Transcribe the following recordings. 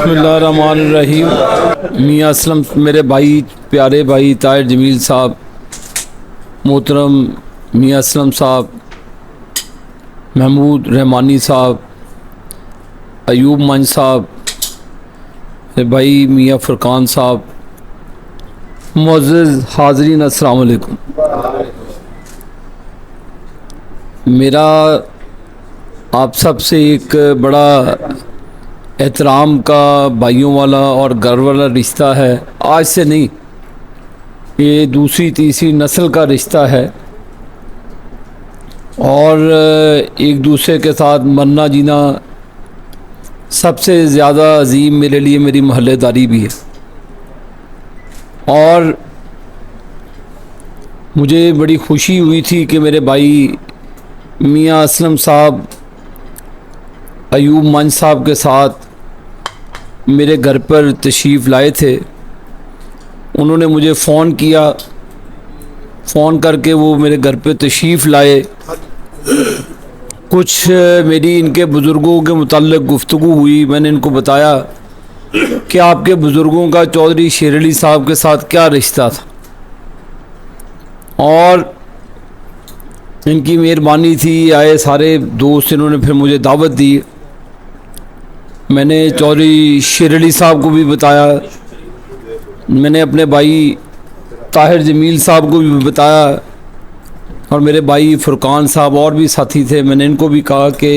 बिस्मिल्लाहिर्रहमानिर्रहीम। मियाँ असलम मेरे भाई, प्यारे भाई ताहिर जमील साहब, मोहतरम मियाँ असलम साहब, महमूद रहमानी साहब, अयूब मंज साहब, मेरे भाई मियाँ फुरकान साहब, मुअज़्ज़िज़ हाज़रीन अस्सलाम वालेकुम। मेरा आप सब से एक बड़ा एहतराम का, भाइयों वाला और घर वाला रिश्ता है। आज से नहीं, ये दूसरी तीसरी नस्ल का रिश्ता है और एक दूसरे के साथ मरना जीना सबसे ज़्यादा अजीम मेरे लिए मेरी महल्लेदारी भी है। और मुझे बड़ी खुशी हुई थी कि मेरे भाई मियाँ असलम साहब अयूब मंज साहब के साथ मेरे घर पर तशरीफ़ लाए थे। उन्होंने मुझे फ़ोन किया, फ़ोन करके वो मेरे घर पे तशरीफ़ लाए। कुछ मेरी इनके बुज़ुर्गों के मुताल्लिक़ गुफ्तगू हुई। मैंने इनको बताया कि आपके बुज़ुर्गों का चौधरी शेर अली साहब के साथ क्या रिश्ता था और इनकी मेहरबानी थी। आए सारे दोस्त, इन्होंने फिर मुझे दावत दी। मैंने चौधरी शेर अली साहब को भी बताया, मैंने अपने भाई ताहिर जमील साहब को भी बताया और मेरे भाई फुरकान साहब और भी साथी थे। मैंने इनको भी कहा कि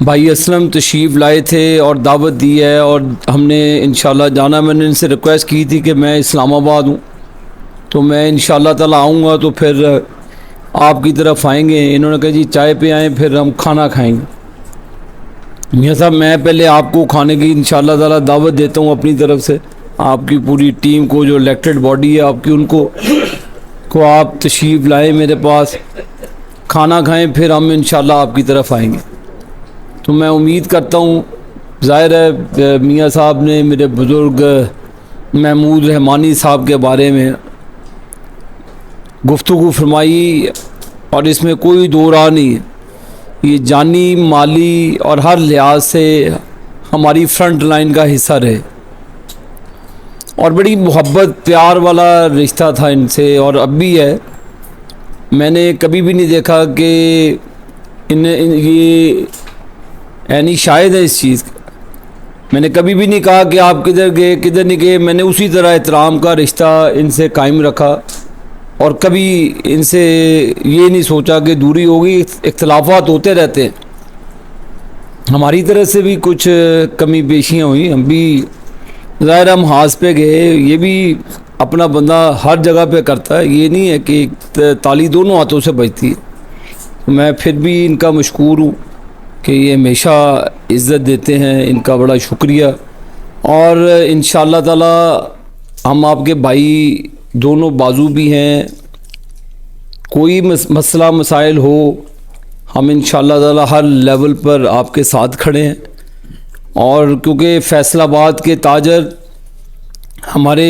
भाई असलम तशरीफ़ लाए थे और दावत दी है और हमने इंशाल्लाह जाना। मैंने इनसे रिक्वेस्ट की थी कि मैं इस्लामाबाद हूँ तो मैं इंशाल्लाह ताला आऊँगा तो फिर आपकी तरफ आएंगे। इन्होंने कहा जी चाय पे आएँ, फिर हम खाना खाएंगे। मियाँ साहब, मैं पहले आपको खाने की इंशाल्लाह ताला दावत देता हूँ अपनी तरफ से। आपकी पूरी टीम को, जो इलेक्टेड बॉडी है आपकी, उनको आप तशरीफ़ लाएँ मेरे पास, खाना खाएं, फिर हम इंशाल्लाह आपकी तरफ आएंगे। तो मैं उम्मीद करता हूँ, ज़ाहिर है मियाँ साहब ने मेरे बुज़ुर्ग महमूद रहमानी साहब के बारे में गुफ्तगू फरमाई और इसमें कोई दो राह नहीं है। ये जानी, माली और हर लिहाज से हमारी फ्रंट लाइन का हिस्सा रहे और बड़ी मोहब्बत प्यार वाला रिश्ता था इनसे और अब भी है। मैंने कभी भी नहीं देखा कि ये यानी शायद है इस चीज़ का। मैंने कभी भी नहीं कहा कि आप किधर गए किधर नहीं गए। मैंने उसी तरह एहतराम का रिश्ता इनसे कायम रखा और कभी इनसे ये नहीं सोचा कि दूरी होगी। इख्तलाफात होते रहते हैं, हमारी तरफ से भी कुछ कमी पेशियाँ हुई, हम भी ज़ाहिर हम हाथ पे गए। ये भी अपना बंदा हर जगह पे करता है, ये नहीं है कि ताली दोनों हाथों से बजती है। मैं फिर भी इनका मशकूर हूँ कि ये हमेशा इज़्ज़त देते हैं, इनका बड़ा शुक्रिया। और इंशाअल्लाह ताला हम आपके भाई दोनों बाजू भी हैं। कोई मसला मसाइल हो, हम इंशाअल्लाह ताला हर लेवल पर आपके साथ खड़े हैं। और क्योंकि फैसलाबाद के ताजर हमारे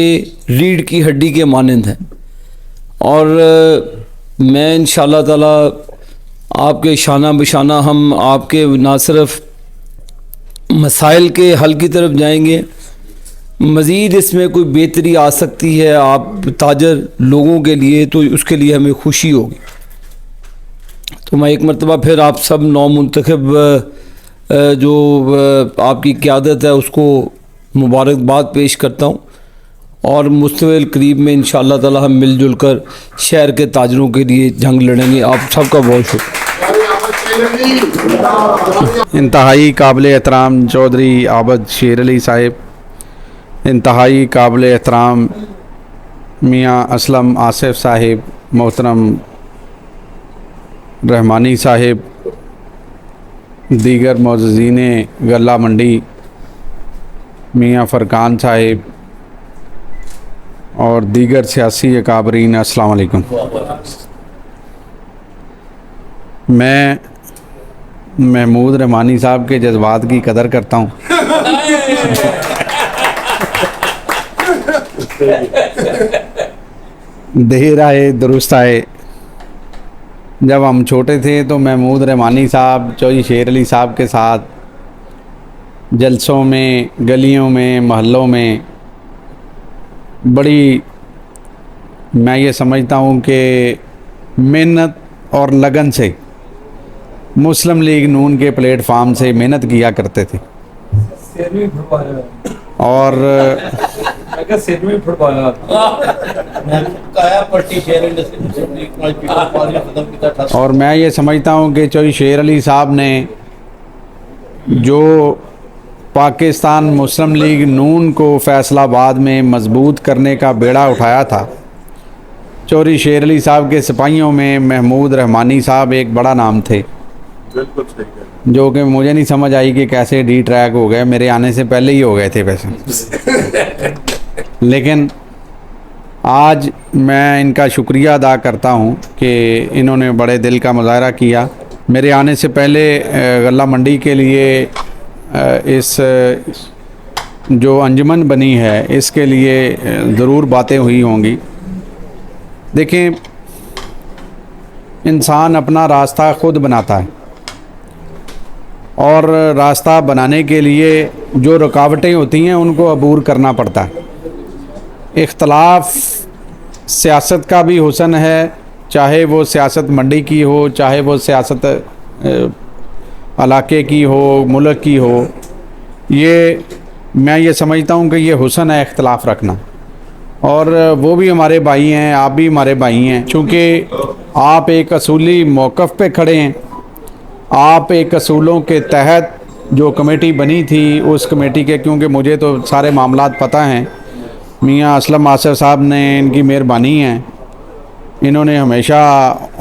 रीढ़ की हड्डी के मानंद हैं और मैं इंशाअल्लाह ताला आपके शाना बशाना हम आपके ना सिर्फ मसाइल के हल की तरफ जाएंगे, मज़ीद इसमें कोई बेहतरी आ सकती है आप ताजर लोगों के लिए, तो उसके लिए हमें खुशी होगी। तो मैं एक मरतबा फिर आप सब नौ मुंतखब जो आपकी क़यादत है उसको मुबारकबाद पेश करता हूँ और मुस्तक़बिल करीब में इंशाअल्लाह ताला हम मिलजुल कर शहर के ताजरों के लिए जंग लड़ेंगे। आप सबका बहुत शुक्रिया। इंतहाई काबिल एहतराम चौधरी आबद शेर अली साहिब, इंतहाई काबिल एहतराम मियाँ असलम आसिफ साहिब, मोहतरम रहमानी साहिब, दीगर मोअज़्ज़ीन गल्ला मंडी मियाँ फ़रकान साहिब और दीगर सियासी अकाबरीन, अस्सलाम वालेकुम। मैं महमूद रहमानी साहब के जज्बात की कदर करता हूँ। देर आए दुरुस्त आए। जब हम छोटे थे तो महमूद रहमानी साहब चौधरी शेर अली साहब के साथ जलसों में, गलियों में, महल्लों में बड़ी, मैं ये समझता हूँ कि मेहनत और लगन से मुस्लिम लीग नून के प्लेटफार्म से मेहनत किया करते थे। और मैं ये समझता हूँ कि चौधरी शेर अली साहब ने जो पाकिस्तान मुस्लिम लीग नून को फैसलाबाद में मजबूत करने का बेड़ा उठाया था, चौधरी शेर अली साहब के सिपाहियों में महमूद रहमानी साहब एक बड़ा नाम थे। बिल्कुल सही, जो कि मुझे नहीं समझ आई कि कैसे डी ट्रैक हो गए, मेरे आने से पहले ही हो गए थे वैसे। लेकिन आज मैं इनका शुक्रिया अदा करता हूँ कि इन्होंने बड़े दिल का मुजाहरा किया। मेरे आने से पहले गल्ला मंडी के लिए इस जो अंजुमन बनी है इसके लिए ज़रूर बातें हुई होंगी। देखें, इंसान अपना रास्ता ख़ुद बनाता है और रास्ता बनाने के लिए जो रुकावटें होती हैं उनको अबूर करना पड़ता है। इख्तलाफ सियासत का भी हुस्न है, चाहे वो सियासत मंडी की हो, चाहे वो सियासत इलाके की हो, मुल्क की हो। ये मैं ये समझता हूँ कि ये हुस्न है इख्तलाफ रखना, और वो भी हमारे भाई हैं, आप भी हमारे भाई हैं। चूँकि आप एक असूली मौक़िफ़ पे खड़े हैं, आप एक असूलों के तहत जो कमेटी बनी थी उस कमेटी के, क्योंकि मुझे तो सारे मामलात पता हैं, मियाँ असलम आसिफ साहब ने, इनकी मेहरबानी है, इन्होंने हमेशा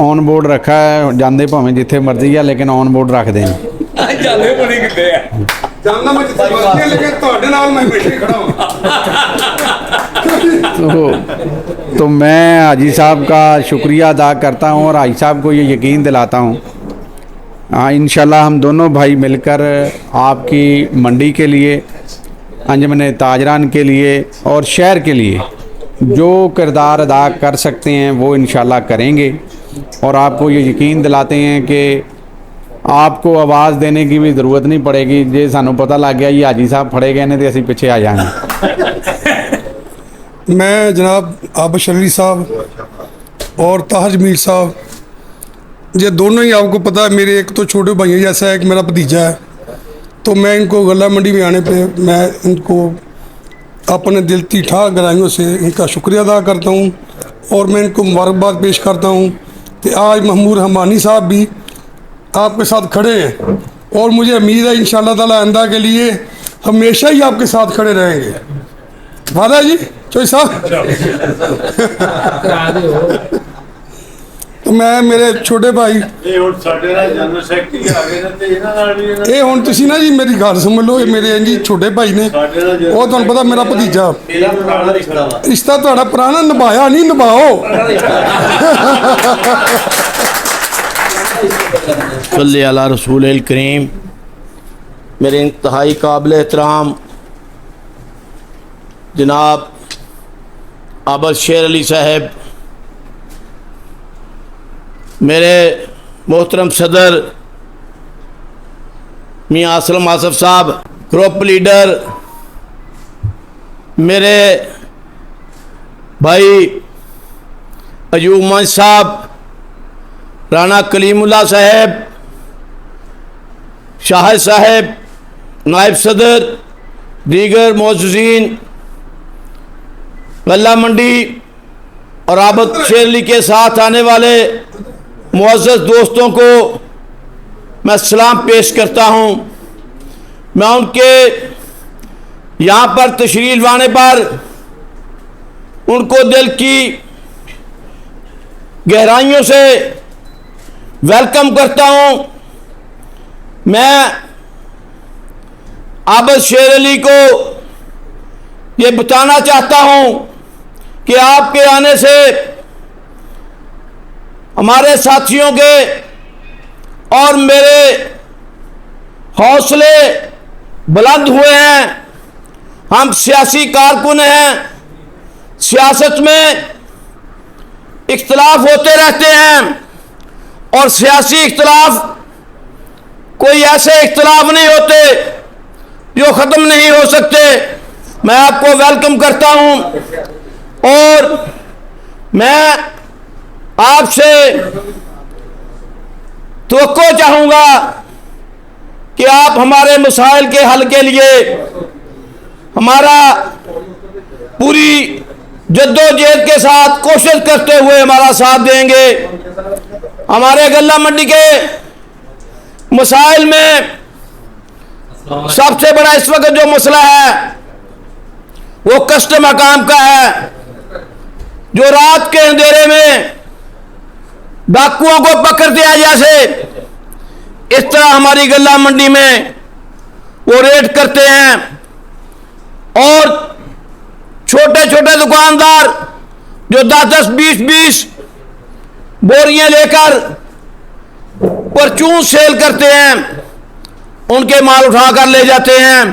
ऑन बोर्ड रखा है। जानते भावें जिथे मर्जी है लेकिन ऑन बोर्ड रख दें। तो मैं हाजी साहब का शुक्रिया अदा करता हूँ और हाजी साहब को ये यकीन दिलाता हूँ, हाँ इंशाल्लाह हम दोनों भाई मिलकर आपकी मंडी के लिए, अंजुमन ताजरान के लिए और शहर के लिए जो किरदार अदा कर सकते हैं वो इंशाल्लाह करेंगे। और आपको ये यकीन दिलाते हैं कि आपको आवाज़ देने की भी ज़रूरत नहीं पड़ेगी। जे सानू पता लग गया ये हाजी साहब फड़े गए ने तो असीं पिछे आ जाएंगे। मैं जनाब आबद शेर अली साहब और ताहर मीर साहब, ये दोनों ही आपको पता है मेरे एक तो छोटे भाइयों जैसा है, एक मेरा भतीजा है। तो मैं इनको गल्ला मंडी में आने पे मैं इनको अपने दिल की ठा गहराइयों से इनका शुक्रिया अदा करता हूँ और मैं इनको मुबारकबाद पेश करता हूँ कि आज महमूद रहमानी साहब भी आपके साथ खड़े हैं और मुझे उम्मीद है इंशाअल्लाह ताला आइंदा के लिए हमेशा ही आपके साथ खड़े रहेंगे। वादा जी चौधरी साहब। तो मैं मेरे छोटे भाई ये हुण तुसीं ना जी मेरी गल समझ लो, मेरे जी छोटे भाई ने, वो तुहानूं पता मेरा भतीजा, रिश्ता तुहाडा पुराना निभाया नहीं, निभाओ। सल्ले अला रसूल करीम। मेरे इंतहाई काबिल एहतराम जनाब आबद शेर अली साहब, मेरे मोहतरम सदर मियाँ असलम आसिफ साहब, ग्रुप लीडर मेरे भाई अयूब मंच साहब, राना कलीमुल्ला साहब, शाहिद साहब, नायब सदर, दीगर मोअज़्ज़ीन गल्ला मंडी और आबद शेर अली के साथ आने वाले मुअज़्ज़ज़ दोस्तों को मैं सलाम पेश करता हूँ। मैं उनके यहाँ पर तशरीफ लाने पर उनको दिल की गहराइयों से वेलकम करता हूँ। मैं आबद शेर अली को ये बताना चाहता हूँ कि आपके आने से हमारे साथियों के और मेरे हौसले बुलंद हुए हैं। हम सियासी कारकुन हैं, सियासत में इख्तलाफ होते रहते हैं और सियासी इख्तलाफ कोई ऐसे इख्तलाफ नहीं होते जो ख़त्म नहीं हो सकते। मैं आपको वेलकम करता हूं और मैं आपसे तवक्को चाहूँगा कि आप हमारे मसाइल के हल के लिए हमारा पूरी जद्दोजहद के साथ कोशिश करते हुए हमारा साथ देंगे। हमारे गल्ला मंडी के मसाइल में सबसे बड़ा इस वक्त जो मसला है वो कस्टम हकाम का है, जो रात के अंधेरे में डाकुओं को पकड़ दिया जैसे इस तरह हमारी गल्ला मंडी में वो रेड करते हैं और छोटे छोटे दुकानदार जो 10-10, 20-20 बोरियां लेकर परचून सेल करते हैं उनके माल उठाकर ले जाते हैं।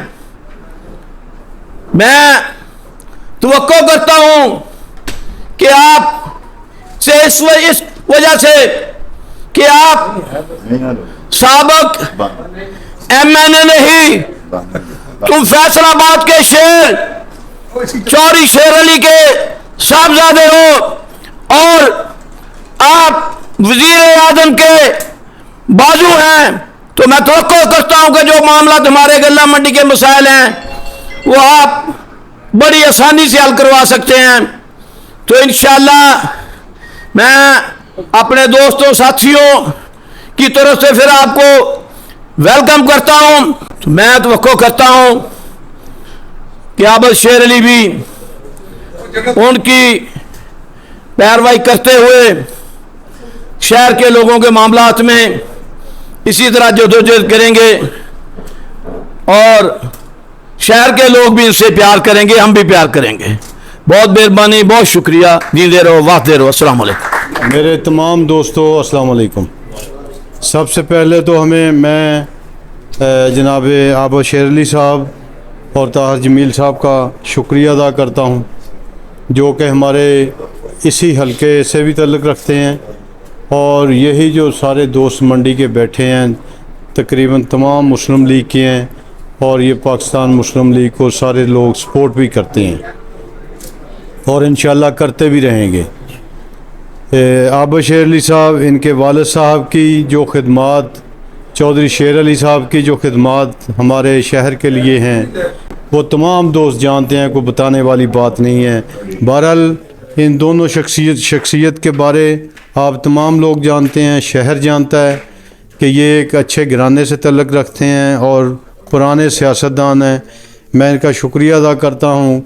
मैं तवक्को करता हूं कि आप से इस वजह से कि आप साबक MNA नहीं, तुम फैसलाबाद के शेर चौधरी शेर अली के साहबजादे हो और आप वजीर आजम के बाजू हैं। तो मैं तवक्को करता हूं कि जो मामला हमारे गल्ला मंडी के मसाइल हैं वो आप बड़ी आसानी से हल करवा सकते हैं। तो इंशाअल्लाह मैं अपने दोस्तों साथियों की तरफ से फिर आपको वेलकम करता हूं। तो मैं तवक्को करता हूं कि आबद शेर अली भी उनकी पैरवाई करते हुए शहर के लोगों के मामलात में इसी तरह जद्दोजहद करेंगे और शहर के लोग भी इनसे प्यार करेंगे, हम भी प्यार करेंगे। बहुत मेहरबानी, बहुत शुक्रिया। जीते रहो, वादे रहो। अस्सलाम वालेकुम। मेरे तमाम दोस्तों अस्सलाम वालेकुम। सबसे पहले तो मैं जनाब आबद शेर अली साहब और ताहिर जमील साहब का शुक्रिया अदा करता हूँ जो कि हमारे इसी हलके से भी ताल्लुक़ रखते हैं और यही जो सारे दोस्त मंडी के बैठे हैं तकरीबन तमाम मुस्लिम लीग के हैं और ये पाकिस्तान मुस्लिम लीग को सारे लोग सपोर्ट भी करते हैं और इंशाल्लाह करते भी रहेंगे। आबद शेर अली साहब, इनके वालिद साहब की जो खिदमात, चौधरी शेर अली साहब की जो खिदमात हमारे शहर के लिए हैं वो तमाम दोस्त जानते हैं, कोई बताने वाली बात नहीं है। बहरहाल इन दोनों शख्सियत के बारे आप तमाम लोग जानते हैं, शहर जानता है कि ये एक अच्छे घराने से तल्लुक़ रखते हैं और पुराने सियासतदान हैं। मैं इनका शुक्रिया अदा करता हूँ